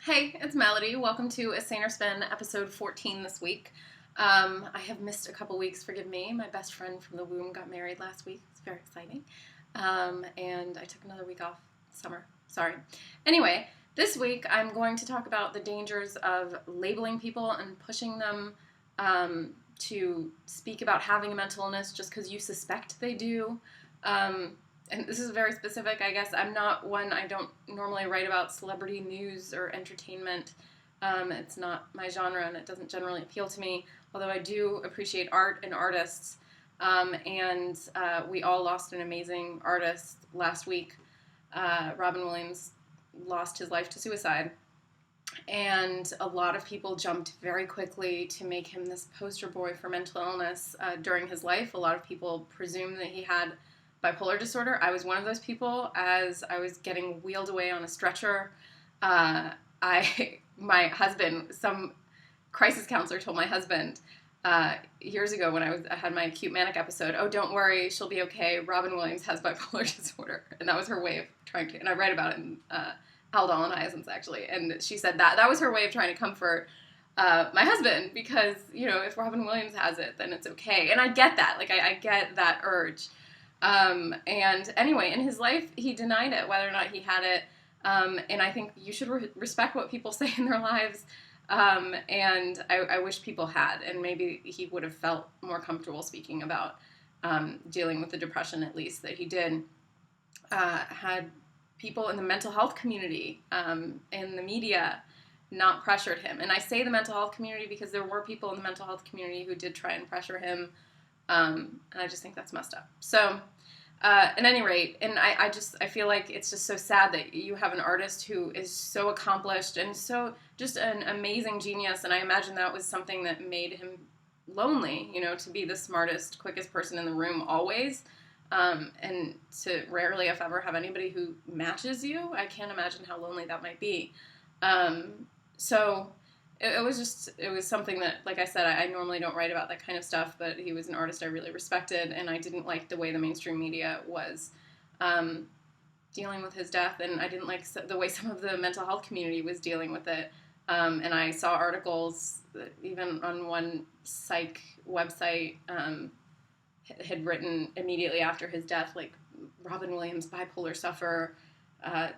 Hey, it's Melody. Welcome to a SANER Spin episode 14 this week. I have missed a couple weeks, forgive me. My best friend from the womb got married last week. It's very exciting. And I took another week off summer. Sorry. Anyway, this week I'm going to talk about the dangers of labeling people and pushing them to speak about having a mental illness just because you suspect they do. And this is very specific, I guess. I don't normally write about celebrity news or entertainment. It's not my genre, and it doesn't generally appeal to me, although I do appreciate art and artists. We all lost an amazing artist last week. Robin Williams lost his life to suicide. And a lot of people jumped very quickly to make him this poster boy for mental illness during his life. A lot of people presumed that he had bipolar disorder. I was one of those people. As I was getting wheeled away on a stretcher, my husband, some crisis counselor told my husband years ago when I had my acute manic episode, "Oh, don't worry, she'll be okay. Robin Williams has bipolar disorder." And that was her way of trying to, and I write about it in Haldol and Hyacinths, actually. And she said that was her way of trying to comfort my husband, because, if Robin Williams has it, then it's okay. And I get that. I get that urge. And anyway, in his life, he denied it, whether or not he had it. And I think you should respect what people say in their lives. And I wish people had, and maybe he would have felt more comfortable speaking about dealing with the depression, at least, that he did. Had people in the mental health community, in the media, not pressured him. And I say the mental health community because there were people in the mental health community who did try and pressure him. And I just think that's messed up. So, at any rate, and I feel like it's just so sad that you have an artist who is so accomplished and so just an amazing genius, and I imagine that was something that made him lonely, to be the smartest, quickest person in the room always, and to rarely, if ever, have anybody who matches you. I can't imagine how lonely that might be. So it was something that, like I said, I normally don't write about that kind of stuff, but he was an artist I really respected, and I didn't like the way the mainstream media was dealing with his death, and I didn't like the way some of the mental health community was dealing with it. And I saw articles, even on one psych website, had written immediately after his death, like, Robin Williams, bipolar sufferer,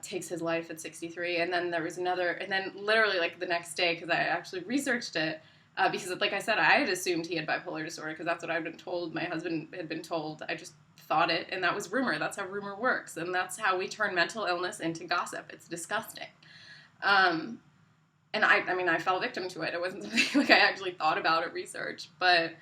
takes his life at 63, and then there was another, and then literally, the next day, because I actually researched it, because, like I said, I had assumed he had bipolar disorder, because that's what I'd been told, my husband had been told, I just thought it, and that was rumor. That's how rumor works, and that's how we turn mental illness into gossip. It's disgusting. And I fell victim to it. It wasn't something I actually thought about or researched, but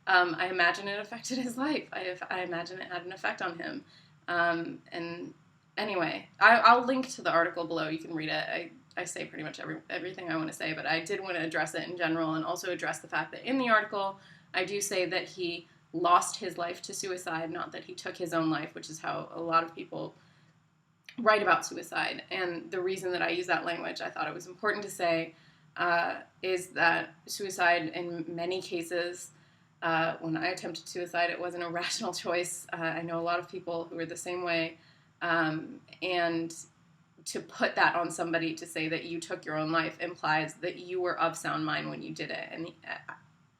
I imagine it affected his life. I imagine it had an effect on him. And anyway, I'll link to the article below. You can read it. I say pretty much everything I want to say, but I did want to address it in general and also address the fact that in the article, I do say that he lost his life to suicide, not that he took his own life, which is how a lot of people write about suicide. And the reason that I use that language, I thought it was important to say, is that suicide in many cases, when I attempted suicide, it wasn't a rational choice. I know a lot of people who are the same way. And to put that on somebody, to say that you took your own life, implies that you were of sound mind when you did it. And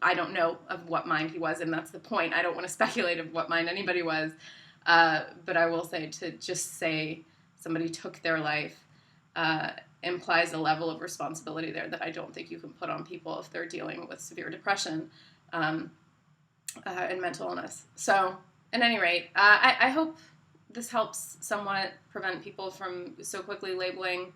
I don't know of what mind he was, and that's the point. I don't want to speculate of what mind anybody was. But I will say, to just say somebody took their life implies a level of responsibility there that I don't think you can put on people if they're dealing with severe depression and mental illness. So, at any rate, I hope this helps somewhat prevent people from so quickly labeling,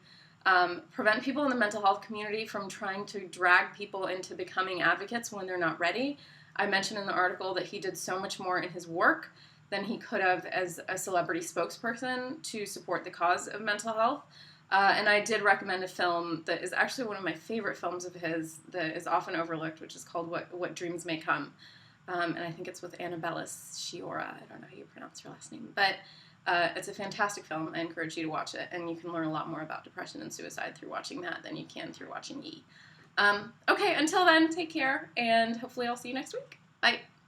prevent people in the mental health community from trying to drag people into becoming advocates when they're not ready. I mentioned in the article that he did so much more in his work than he could have as a celebrity spokesperson to support the cause of mental health. And I did recommend a film that is actually one of my favorite films of his that is often overlooked, which is called What Dreams May Come. And I think it's with Annabella Sciorra. I don't know how you pronounce her last name, but it's a fantastic film. I encourage you to watch it, and you can learn a lot more about depression and suicide through watching that than you can through watching E! Okay, until then, take care, and hopefully I'll see you next week. Bye.